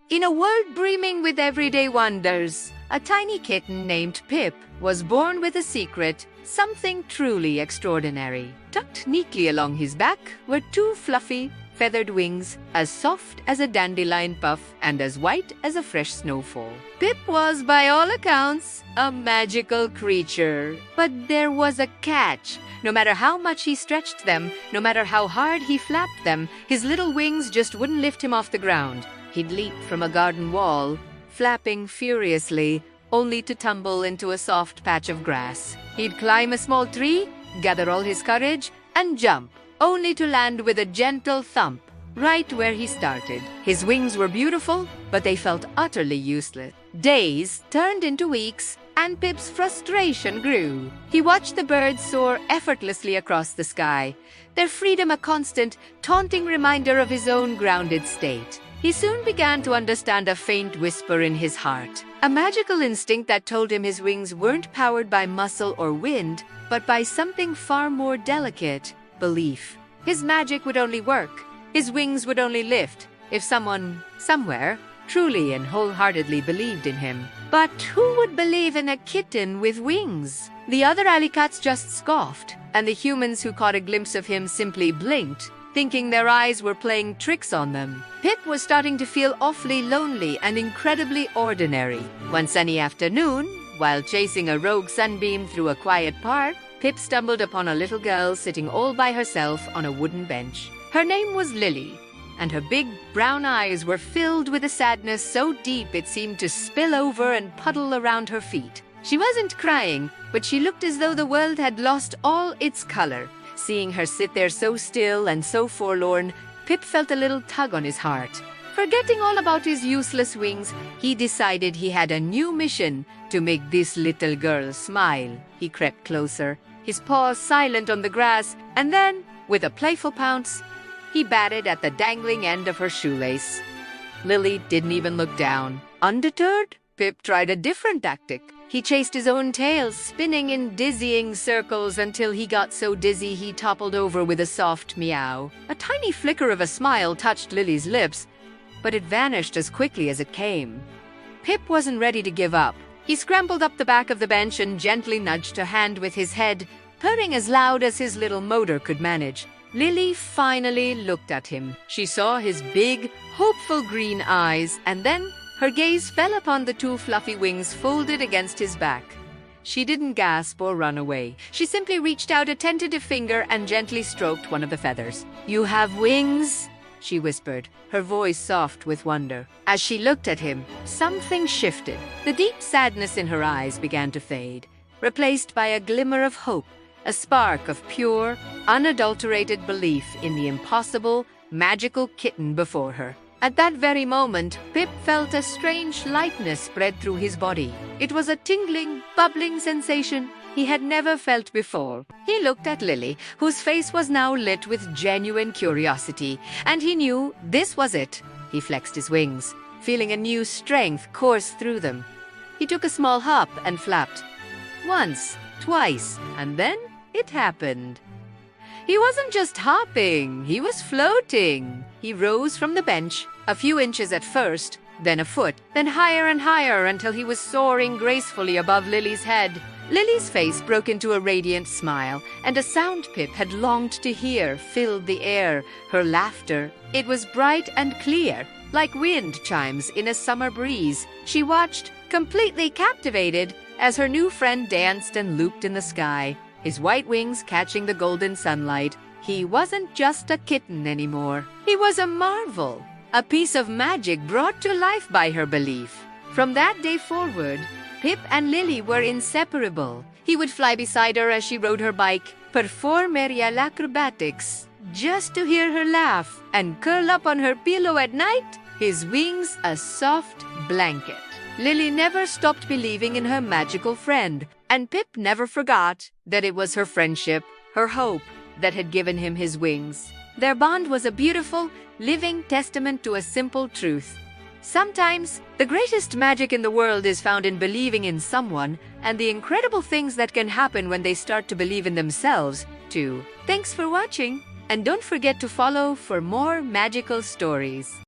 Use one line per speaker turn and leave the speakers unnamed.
In a world brimming with everyday wonders, a tiny kitten named Pip was born with a secret, something truly extraordinary. Tucked neatly along his back were two fluffy, feathered wings, as soft as a dandelion puff and as white as a fresh snowfall. Pip was, by all accounts, a magical creature. But there was a catch. No matter how much he stretched them, no matter how hard he flapped them, his little wings just wouldn't lift him off the ground. He'd leap from a garden wall, flapping furiously, only to tumble into a soft patch of grass. He'd climb a small tree, gather all his courage, and jump, only to land with a gentle thump right where he started. His wings were beautiful, but they felt utterly useless. Days turned into weeks, and Pip's frustration grew. He watched the birds soar effortlessly across the sky, their freedom a constant, taunting reminder of his own grounded state. He soon began to understand a faint whisper in his heart, a magical instinct that told him his wings weren't powered by muscle or wind, but by something far more delicate: belief. His magic would only work, his wings would only lift, if someone, somewhere, truly and wholeheartedly believed in him. But who would believe in a kitten with wings? The other alley cats just scoffed, and the humans who caught a glimpse of him simply blinked, thinking their eyes were playing tricks on them. Pip was starting to feel awfully lonely and incredibly ordinary. One sunny afternoon, while chasing a rogue sunbeam through a quiet park, Pip stumbled upon a little girl sitting all by herself on a wooden bench. Her name was Lily, and her big brown eyes were filled with a sadness so deep it seemed to spill over and puddle around her feet. She wasn't crying, but she looked as though the world had lost all its color. Seeing her sit there so still and so forlorn, Pip felt a little tug on his heart. Forgetting all about his useless wings, he decided he had a new mission: to make this little girl smile. He crept closer, his paws silent on the grass, and then, with a playful pounce, he batted at the dangling end of her shoelace. Lily didn't even look down. Undeterred, Pip tried a different tactic. He chased his own tail, spinning in dizzying circles until he got so dizzy he toppled over with a soft meow. A tiny flicker of a smile touched Lily's lips, but it vanished as quickly as it came. Pip wasn't ready to give up. He scrambled up the back of the bench and gently nudged her hand with his head, purring as loud as his little motor could manage. Lily finally looked at him. She saw his big, hopeful green eyes, and then her gaze fell upon the two fluffy wings folded against his back. She didn't gasp or run away. She simply reached out a tentative finger and gently stroked one of the feathers. "You have wings?" she whispered, her voice soft with wonder. As she looked at him, something shifted. The deep sadness in her eyes began to fade, replaced by a glimmer of hope, a spark of pure, unadulterated belief in the impossible, magical kitten before her. At that very moment, Pip felt a strange lightness spread through his body. It was a tingling, bubbling sensation he had never felt before. He looked at Lily, whose face was now lit with genuine curiosity, and he knew this was it. He flexed his wings, feeling a new strength course through them. He took a small hop and flapped. Once, twice, and then it happened. He wasn't just hopping, he was floating. He rose from the bench, a few inches at first, then a foot, then higher and higher until he was soaring gracefully above Lily's head. Lily's face broke into a radiant smile, and a sound Pip had longed to hear filled the air, her laughter. It was bright and clear, like wind chimes in a summer breeze. She watched, completely captivated, as her new friend danced and looped in the sky, his white wings catching the golden sunlight. He wasn't just a kitten anymore. He was a marvel, a piece of magic brought to life by her belief. From that day forward, Pip and Lily were inseparable. He would fly beside her as she rode her bike, perform aerial acrobatics, just to hear her laugh, and curl up on her pillow at night, his wings a soft blanket. Lily never stopped believing in her magical friend, and Pip never forgot that it was her friendship, her hope, that had given him his wings. Their bond was a beautiful, living testament to a simple truth. Sometimes, the greatest magic in the world is found in believing in someone, and the incredible things that can happen when they start to believe in themselves, too. Thanks for watching, and don't forget to follow for more magical stories.